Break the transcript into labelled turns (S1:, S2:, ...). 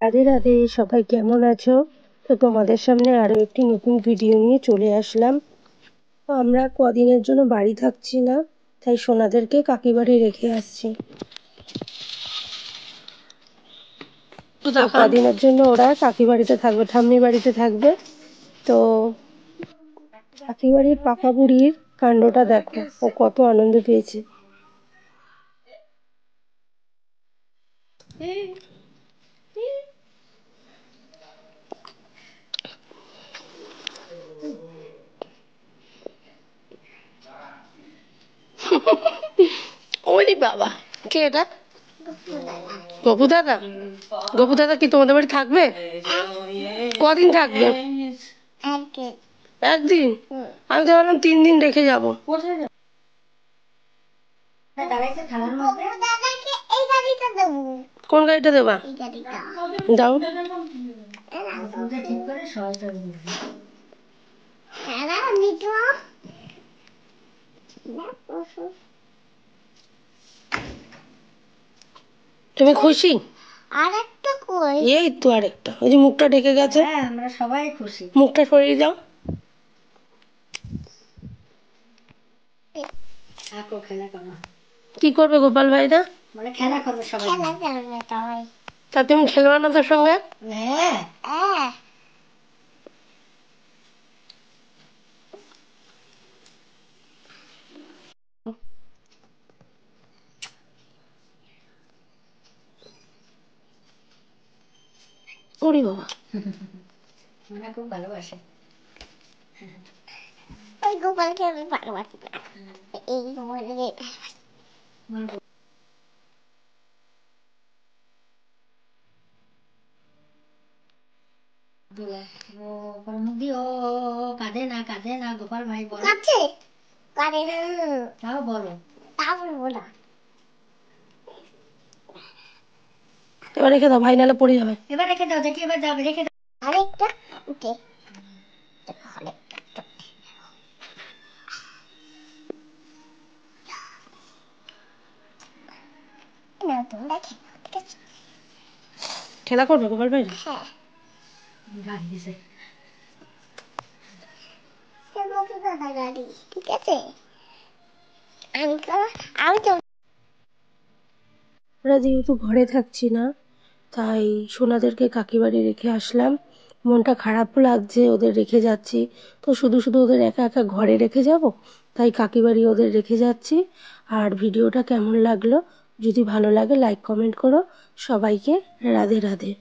S1: রাধে রাধে, সবাই কেমন আছো? তো তোমাদের সামনে আরো একটি নতুন ভিডিও নিয়ে চলে আসলাম। তো আমরা কদিনের জন্য বাড়ি থাকছি না, তাই সোনাদেরকে কাকিবাড়ি রেখে আসছি। তো কদিনের জন্য ওরা কাকিবাড়িতে থাকবে, ঠাম্মি বাড়িতে থাকবে। তো কাকিবাড়ির পাকা বুড়ির কাণ্ডটা দেখো, ও কত আনন্দ পেয়েছে। ওরে বাবা, কে এটা? গপু দাদা। গপু দাদা কি তোমাদের বাড়ি থাকবে? কদিন থাকবে? একদিন। আমি তো ভাবলাম 3 দিন রেখে যাবো। কোন গাড়িটা দেবা? দাও। তুমি খুশি? আরেকটা কই? এই তো আরেকটা, ওই যে মুখটা ঢেকে গেছে। হ্যাঁ, আমরা সবাই খুশি। মুখটা সরিয়ে দাও। কি করবে গোপাল ভাইরা? মানে খেলা করবে সবাই। খেলা করবে সবাই। তা তুমি খেলবে না তোর সঙ্গে? হ্যাঁ। ওরে বাবা, মানে খুব ভালোবাসে। ওই গোপালকে আমি ভালোবাসি না, এই কাঁদে না, কাঁদে না গোপাল ভাই। কাঁদছে? কাঁদে না। তাও বলো। তাও বলবো না। এবার রেখে দাও, ভাই নাহলে পড়ে যাবে। এবার রেখে দাও, দেখি এবার যাবে, রেখে দাও। আরেকটা ওকে। না তোমরা খেলা করবে গোপাল ভাই? হ্যাঁ। গাড়ি দিছে। গাড়ি ঠিক আছে। আমি তো আমরা যেহেতু ঘরে থাকছি না, তাই সোনাদেরকে কাকিবাড়ি রেখে আসলাম। মনটা খারাপও লাগছে, ওদের রেখে যাচ্ছি তো শুধু শুধু ওদের একা একা ঘরে রেখে যাব, তাই কাকিবাড়ি ওদের রেখে যাচ্ছি। আর ভিডিওটা কেমন লাগলো, যদি ভালো লাগে লাইক কমেন্ট করো। সবাইকে রাধে রাধে।